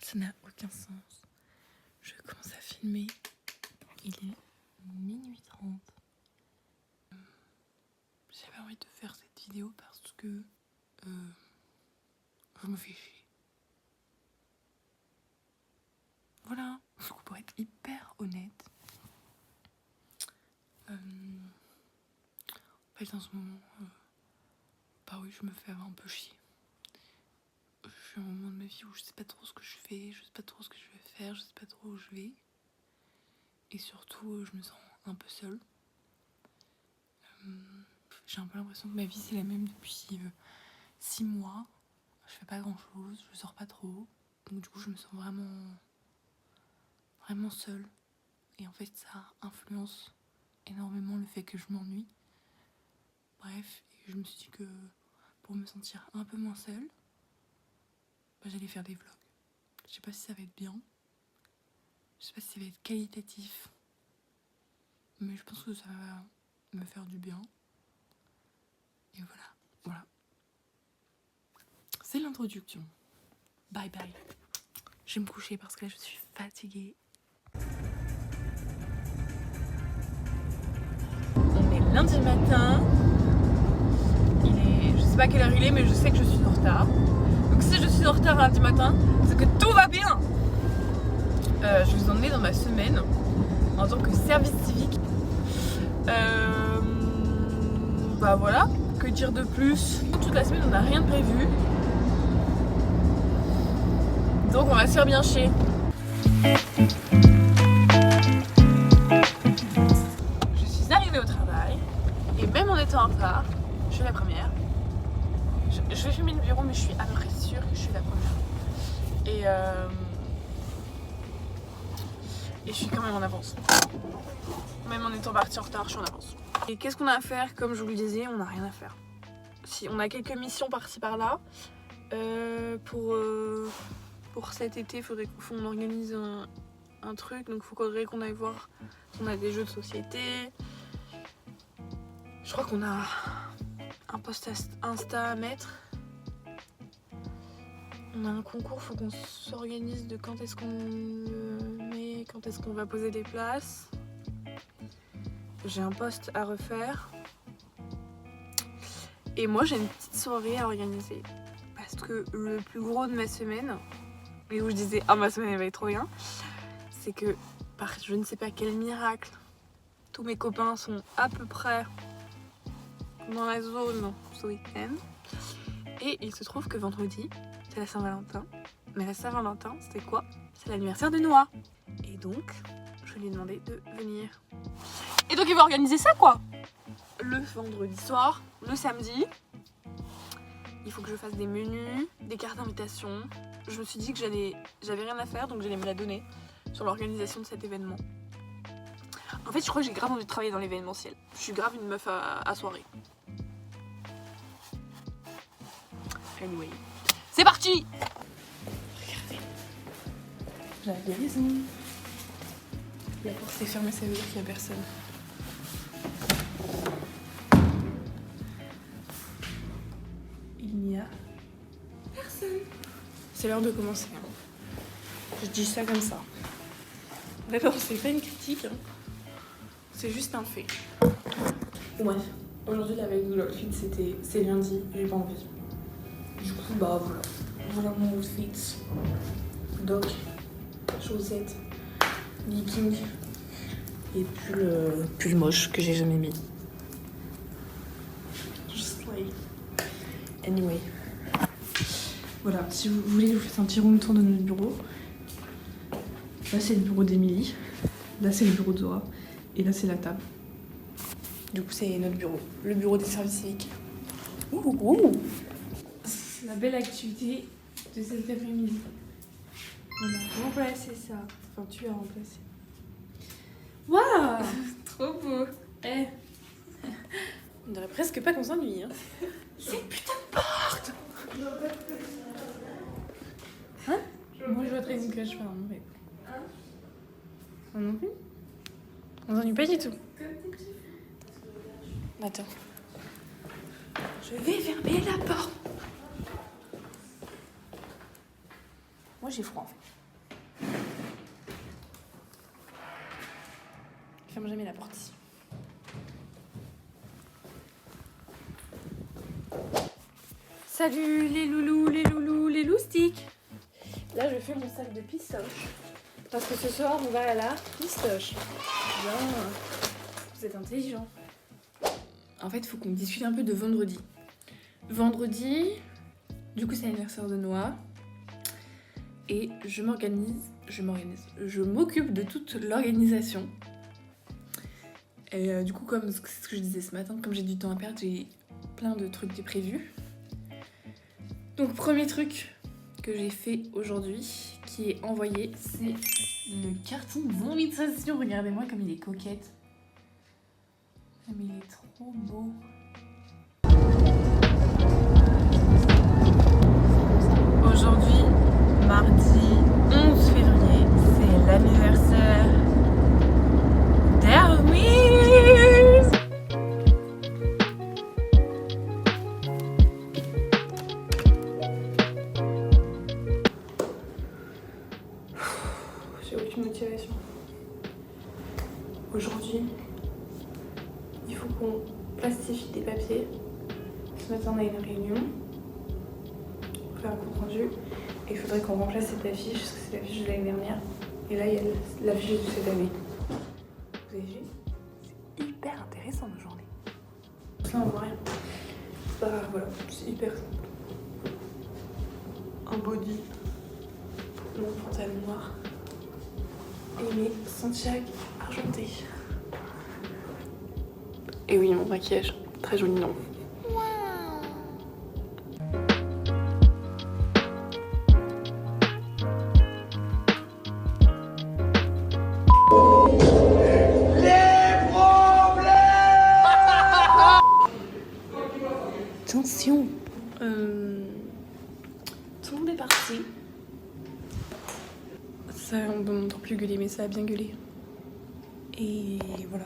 Ça n'a aucun sens. Je commence à filmer. Il est minuit 30. J'avais envie de faire cette vidéo parce que je me fais chier. Voilà. Pour être hyper honnête. En fait, en ce moment, bah oui, je me fais un peu chier. Je suis à un moment de ma vie où je sais pas trop ce que je fais, je sais pas trop ce que je vais faire, je sais pas trop où je vais. Et surtout, je me sens un peu seule. J'ai un peu l'impression que ma vie c'est la même depuis 6 mois. Je fais pas grand chose, je sors pas trop. Donc du coup, je me sens vraiment seule. Et en fait, ça influence énormément le fait que je m'ennuie. Bref, et je me suis dit que pour me sentir un peu moins seule, bah, j'allais faire des vlogs. Je sais pas si ça va être bien. Je sais pas si ça va être qualitatif. Mais je pense que ça va me faire du bien. Et voilà. C'est l'introduction. Bye bye. Je vais me coucher parce que là je suis fatiguée. On est lundi matin. Je sais pas quelle heure il est, mais je sais que je suis en retard. Donc si je suis en retard lundi matin, c'est que tout va bien. Je vais vous emmener dans ma semaine en tant que service civique. Bah voilà, que dire de plus? Toute la semaine on n'a rien de prévu. Donc on va se faire bien chier. Je suis arrivée au travail et même en étant en retard, je suis la première. Je vais filmer le bureau, mais je suis à peu près sûre que je suis la première. Et je suis quand même en avance. Même en étant partie en retard, je suis en avance. Et qu'est-ce qu'on a à faire? Comme je vous le disais, on n'a rien à faire. Si, on a quelques missions par-ci par-là. Pour cet été, il faudrait qu'on organise un truc. Donc il faudrait qu'on aille voir si on a des jeux de société. Je crois qu'on a un post Insta à mettre. On a un concours, faut qu'on s'organise de quand est-ce qu'on le met, quand est-ce qu'on va poser les places. J'ai un post à refaire. Et moi j'ai une petite soirée à organiser. Parce que le plus gros de ma semaine, et où je disais ah ma semaine elle va être trop bien, c'est que par je ne sais pas quel miracle, tous mes copains sont à peu près dans la zone ce week-end. Et il se trouve que vendredi, c'est la Saint-Valentin. Mais la Saint-Valentin, c'était quoi? C'est l'anniversaire de Noah. Et donc, je lui ai demandé de venir. Et donc il va organiser ça quoi! Le vendredi soir, le samedi, il faut que je fasse des menus, des cartes d'invitation. Je me suis dit que j'avais rien à faire, donc j'allais me la donner sur l'organisation de cet événement. En fait, je crois que j'ai grave envie de travailler dans l'événementiel. Je suis grave une meuf à soirée. Anyway, c'est parti! Regardez. J'avais raison. La porte est fermée, ça veut dire qu'il n'y a personne. Il n'y a personne. C'est l'heure de commencer. Je dis ça comme ça. D'accord, c'est pas une critique. C'est juste un fait. Ouais. Aujourd'hui, la veille de l'outfit, c'est lundi. J'ai pas envie. Du coup, bah voilà. Voilà mon outfit. Doc, chaussettes, leggings et pull moche que j'ai jamais mis. Just like. Anyway. Voilà, si vous voulez, je vous fais un petit room tour de notre bureau. Là, c'est le bureau d'Emilie. Là, c'est le bureau de Zora. Et là, c'est la table. Du coup, c'est notre bureau. Le bureau des services civiques. Ouh. La belle activité de cet après-midi. On a remplacé ça. Enfin, tu as remplacé. Waouh! Trop beau. Eh. On dirait presque pas qu'on s'ennuie. Hein. C'est une putain de porte! Hein? Moi, je vois très bien que je fais un mauvais. Non plus? On s'ennuie pas du tout. Attends. Je vais fermer la porte. Moi j'ai froid en fait. ferme jamais la porte ici. Salut les loulous, les loustiques. Là je fais mon sac de pistoche. Parce que ce soir on va à la pistoche. Bien, vous êtes intelligents. En fait il faut qu'on discute un peu de vendredi. Vendredi, du coup c'est l'anniversaire de Noah. Et je m'occupe de toute l'organisation. Et du coup, comme c'est ce que je disais ce matin, comme j'ai du temps à perdre, j'ai plein de trucs de prévus. Donc premier truc que j'ai fait aujourd'hui, qui est envoyé, c'est le carton d'invitation. Regardez-moi comme il est coquette. Ah, mais il est trop beau. Aujourd'hui, mardi 11 février, c'est l'anniversaire d'Hermès. J'ai aucune motivation. Aujourd'hui, il faut qu'on plastifie des papiers. Ce matin, on a une réunion pour faire un compte rendu. Et il faudrait qu'on remplace cette affiche, parce que c'est l'affiche de l'année dernière. Et là, il y a l'affiche de cette année. Vous avez vu? C'est hyper intéressant nos journées. Ça, on voit rien. Bah voilà, c'est hyper simple. Un body, mon pantalon noir et mes Santiago argentés. Et oui, mon maquillage, très joli non. Attention, tout le monde est parti. Ça, on n'entend plus gueuler, mais ça a bien gueulé. Et voilà,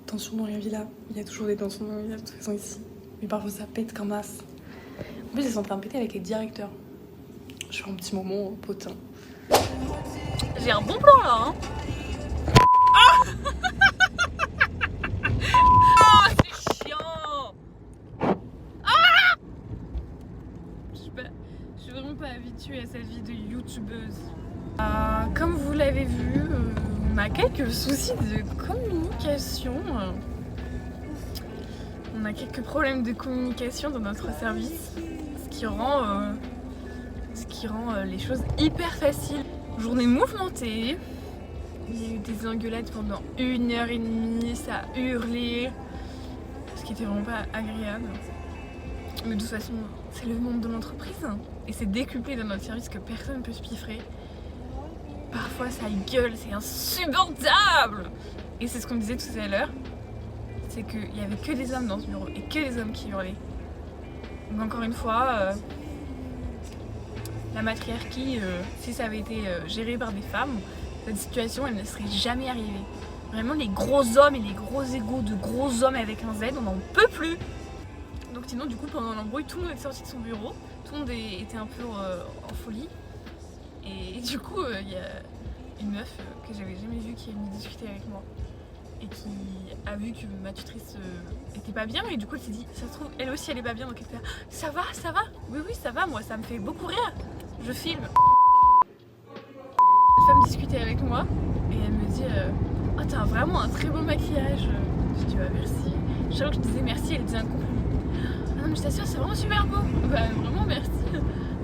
tension dans la villa. Il y a toujours des tensions dans la villa, de toute façon ici. Mais parfois ça pète comme as. En plus, ils sont en train de péter avec les directeurs. Je fais un petit moment potin. J'ai un bon plan là, hein. Je suis vraiment pas habituée à cette vie de youtubeuse. Comme vous l'avez vu, on a quelques soucis de communication. On a quelques problèmes de communication dans notre service, ce qui rend les choses hyper faciles. Journée mouvementée, il y a eu des engueulades pendant 1h30, ça a hurlé, ce qui était vraiment pas agréable. Mais de toute façon, c'est le monde de l'entreprise et c'est décuplé dans notre service que personne ne peut se piffrer. Parfois ça gueule, c'est insupportable. Et c'est ce qu'on me disait tout à l'heure, c'est qu'il n'y avait que des hommes dans ce bureau et que des hommes qui hurlaient. Donc encore une fois, la matriarchie, si ça avait été géré par des femmes, cette situation elle ne serait jamais arrivée. Vraiment les gros hommes et les gros égos de gros hommes avec un Z, on n'en peut plus. Donc sinon du coup pendant l'embrouille tout le monde est sorti de son bureau, tout le monde était un peu en folie. Et du coup il y a une meuf que j'avais jamais vue qui est venue discuter avec moi et qui a vu que ma tutrice était pas bien et du coup elle s'est dit ça se trouve elle aussi elle est pas bien, donc elle fait ça va, oui ça va, moi ça me fait beaucoup rire, je filme. Cette femme discutait avec moi et elle me dit oh t'as vraiment un très beau maquillage. Je dis bah merci. Chaque fois que je disais merci elle disait un compliment. Ah non mais je t'assure c'est vraiment super beau. Bah vraiment merci.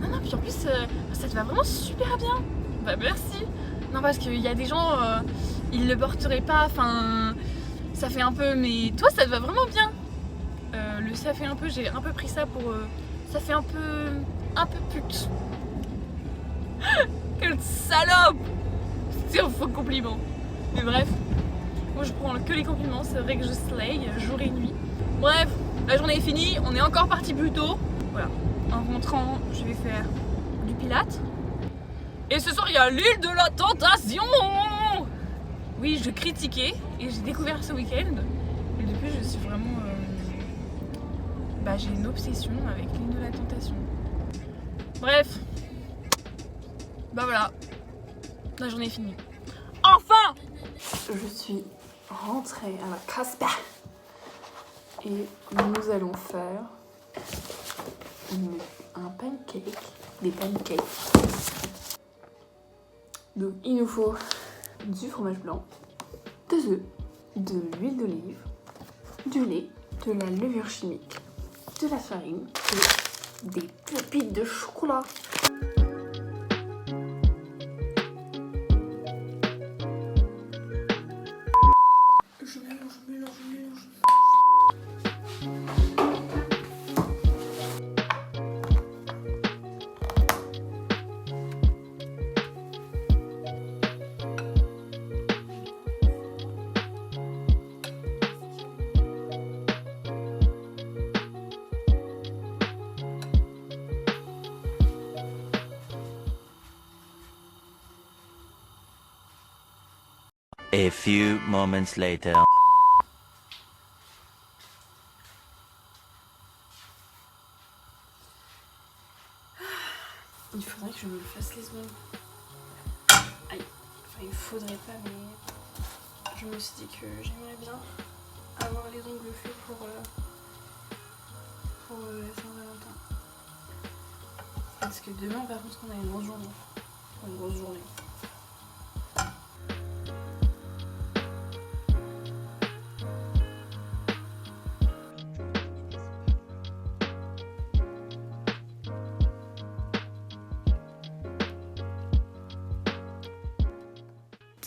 Non puis en plus ça te va vraiment super bien. Bah merci. Non parce qu'il y a des gens ils le porteraient pas, enfin ça fait un peu, mais toi ça te va vraiment bien. Le ça fait un peu, j'ai un peu pris ça pour ça fait un peu pute. Quelle salope. C'est un faux compliment. Mais bref, moi je prends que les compliments, c'est vrai que je slay jour et nuit. Bref, la journée est finie, on est encore parti plus tôt. Voilà, en rentrant je vais faire du pilates. Et ce soir il y a l'île de la tentation. Oui, je critiquais et j'ai découvert ce week-end. Et depuis je suis vraiment j'ai une obsession avec l'île de la tentation. Bref, bah voilà, la journée est finie. Enfin! Je suis rentrer à la Casbah. Et nous allons faire un pancake, des pancakes. Donc il nous faut du fromage blanc, 2 œufs, de l'huile d'olive, du lait, de la levure chimique, de la farine et des pépites de chocolat. Je mélange. A few moments later. Il faudrait que je me fasse les ongles. Aïe, enfin il faudrait pas, mais je me suis dit que j'aimerais bien avoir les ongles faits pour la Saint-Valentin. Parce que demain par contre on a une grosse journée. Une grosse journée.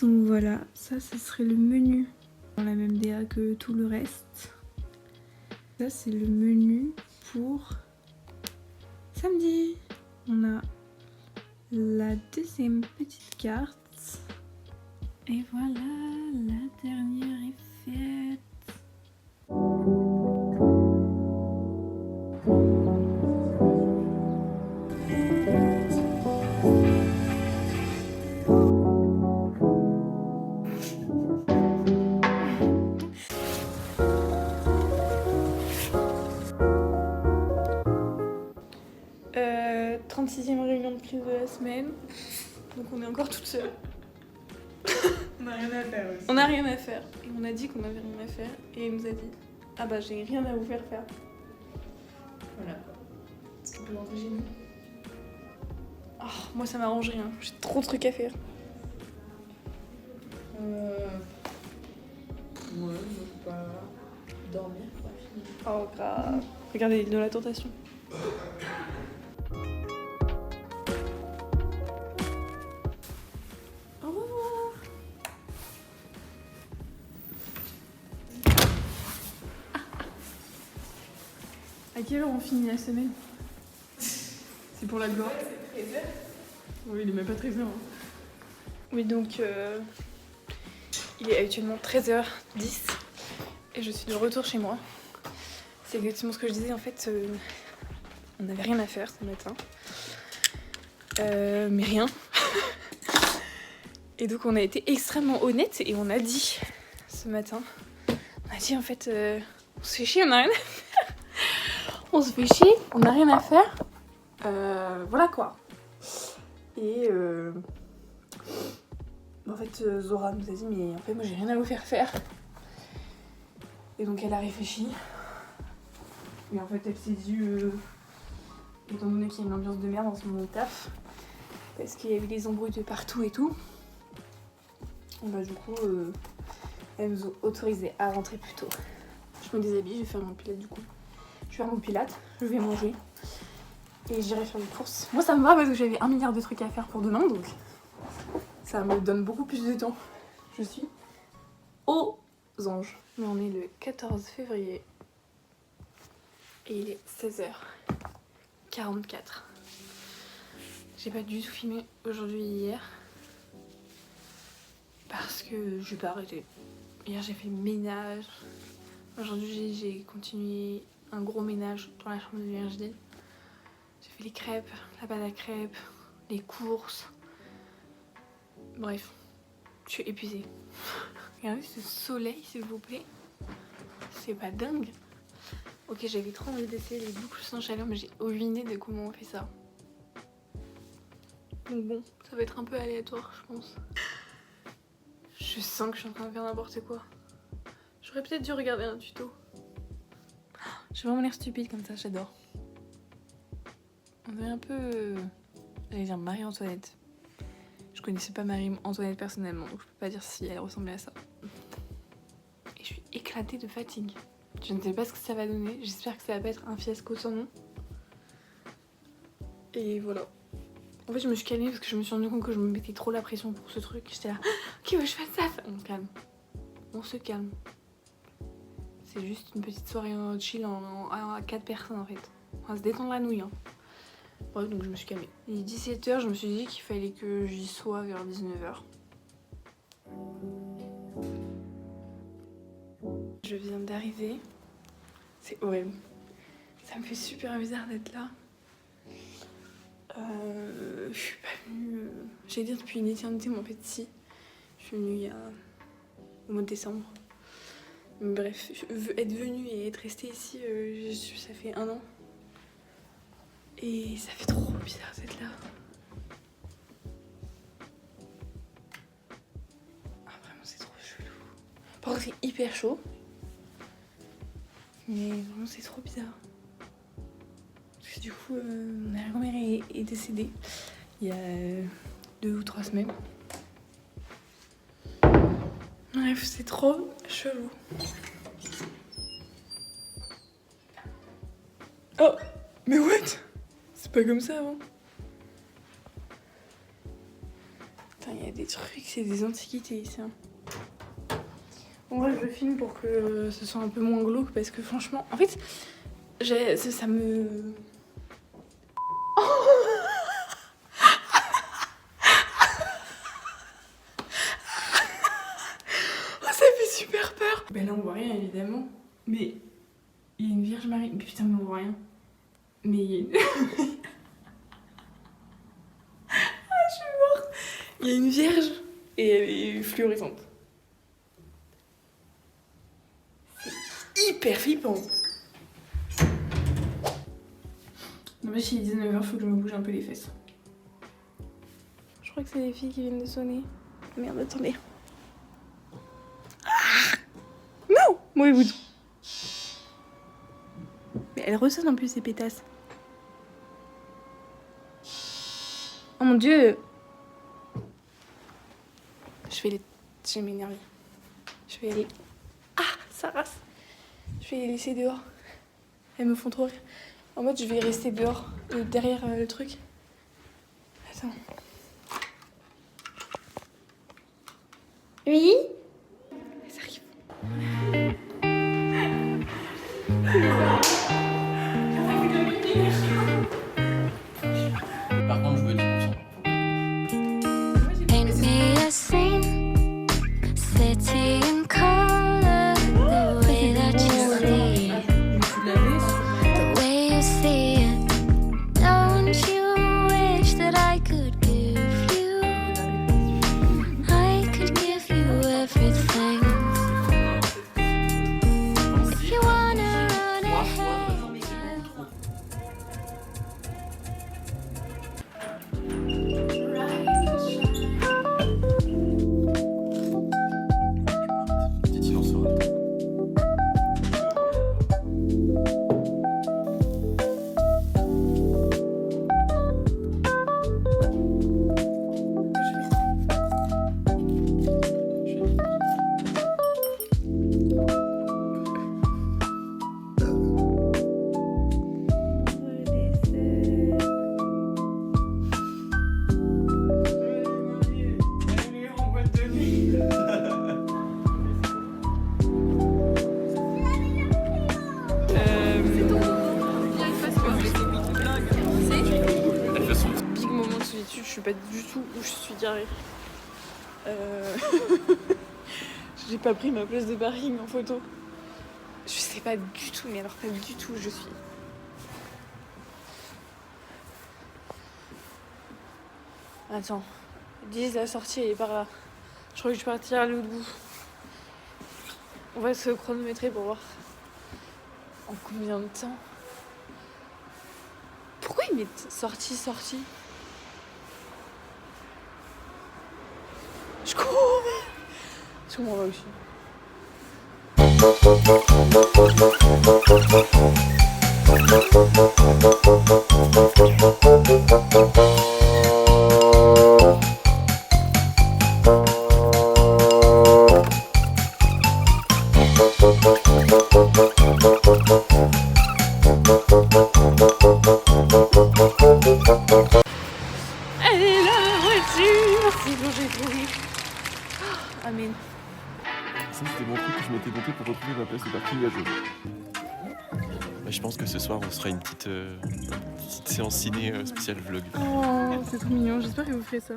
Donc voilà, ça ce serait le menu dans la même DA que tout le reste. Ça c'est le menu pour samedi. On a la deuxième petite carte. Et voilà, la dernière est faite. Euh, 36e réunion de crise de la semaine. Donc on est encore toute seule. On n'a rien à faire aussi. On n'a rien à faire. Et on a dit qu'on avait rien à faire. Et il nous a dit ah bah j'ai rien à vous faire faire. Voilà. Est-ce qu'on peut rentrer chez nous? Oh, moi ça m'arrange rien. J'ai trop de trucs à faire. Ouais, moi je peux pas dormir quoi, finir. Oh grave. Regardez l'île de la tentation. Au revoir. À quelle heure on finit la semaine? C'est pour la gloire. C'est 13h. Oui, il est même pas 13h. Hein. Oui, donc il est actuellement 13h10 et je suis de retour chez moi. C'est exactement ce que je disais, en fait, on n'avait rien à faire ce matin. Mais rien. Et donc on a été extrêmement honnête et on a dit ce matin, on a dit en fait, on se fait chier, on n'a rien à faire. On se fait chier, on n'a rien à faire. Voilà quoi. Et en fait Zora nous a dit mais en fait moi j'ai rien à vous faire faire. Et donc elle a réfléchi. Et en fait elle s'est dit étant donné qu'il y a une ambiance de merde dans son taf, parce qu'il y a eu des embrouilles de partout et tout, bah du coup elle nous a autorisé à rentrer plus tôt. Je me déshabille, je vais faire mon pilate du coup. Je vais faire mon pilate, je vais manger. Et j'irai faire des courses. Moi ça me va parce que j'avais 1 milliard de trucs à faire pour demain, donc ça me donne beaucoup plus de temps. Je suis aux anges. Mais on est le 14 février et il est 16h44. J'ai pas du tout filmé aujourd'hui et hier parce que je vais pas arrêter. Hier j'ai fait le ménage. Aujourd'hui j'ai continué un gros ménage dans la chambre de Virginie. J'ai fait les crêpes, la pâte à crêpes, les courses. Bref, je suis épuisée. Regardez ce soleil s'il vous plaît. C'est pas dingue. Ok, j'avais trop envie d'essayer les boucles sans chaleur, mais j'ai aucune idée de comment on fait ça. Donc bon, ça va être un peu aléatoire, je pense. Je sens que je suis en train de faire n'importe quoi. J'aurais peut-être dû regarder un tuto. J'ai vraiment l'air stupide comme ça, j'adore. On dirait un peu... J'allais dire Marie-Antoinette. Je connaissais pas Marie-Antoinette personnellement, donc je peux pas dire si elle ressemblait à ça. Et je suis éclatée de fatigue. Je ne sais pas ce que ça va donner, j'espère que ça va pas être un fiasco sans nom. Et voilà. En fait, je me suis calmée parce que je me suis rendu compte que je me mettais trop la pression pour ce truc. J'étais là, ok, je fais ça. On se calme. On se calme. C'est juste une petite soirée en chill à 4 personnes en fait. On va se détendre la nouille. Hein. Bref, donc je me suis calmée. Il est 17h, je me suis dit qu'il fallait que j'y sois vers 19h. Je viens d'arriver. C'est horrible. Ça me fait super bizarre d'être là. Je suis pas venue... J'allais dire depuis une éternité, mais en fait si. Je suis venue au mois de décembre. Mais bref, être venue et être restée ici, ça fait 1 an. Et ça fait trop bizarre d'être là. Ah vraiment c'est trop chelou. Par contre c'est hyper chaud. Mais vraiment c'est trop bizarre. Parce que du coup, ma grand-mère est décédée il y a 2 ou 3 semaines. Bref, c'est trop chelou. Oh, mais what? C'est pas comme ça avant. Putain, il y a des trucs, c'est des antiquités ici. Hein. Bon, ouais, je le filme pour que ce soit un peu moins glauque parce que franchement, en fait, ça me... super peur. Ben là on voit rien évidemment. Mais il y a une Vierge Marie. Mais putain mais on voit rien. Mais il y a une... Ah je suis morte. Il y a une Vierge et elle est fluorescente. C'est hyper flippant. Non mais s'il est 19h, faut que je me bouge un peu les fesses. Je crois que c'est les filles qui viennent de sonner. Merde, attendez. Mauvais bout. Mais elle ressonne en plus ces pétasses. Oh mon dieu. Je vais m'énerver. Je vais aller... Ah, ça rase. Je vais les laisser dehors. Elles me font trop rire. En mode je vais rester dehors, derrière le truc. Attends. Oui? Elles arrivent. Par contre, je veux 10%. Paint me a scene, city in color, the way that you see it, the way you see it. Don't you wish that I could give you everything? If you wanna run ahead. Petit silence. Big moment de solitude, je suis pas du tout où je suis garée. J'ai pas pris ma place de parking en photo. Je sais pas du tout, mais alors pas du tout où je suis. Attends, ils disent la sortie elle est par là. Je crois que je vais partir à l'autre bout. On va se chronométrer pour voir en combien de temps. Pourquoi ils mettent sortie? Je cours. Sûrement là aussi. Elle est là, la voiture. C'est bon, j'ai trouvé. Amen. Ça, c'était mon truc que je m'étais monté pour retrouver ma place de parking à jeu. Bah, je pense que ce soir, on se fera une petite séance ciné spéciale vlog. Oh, c'est trop mignon. J'espère que vous ferez ça.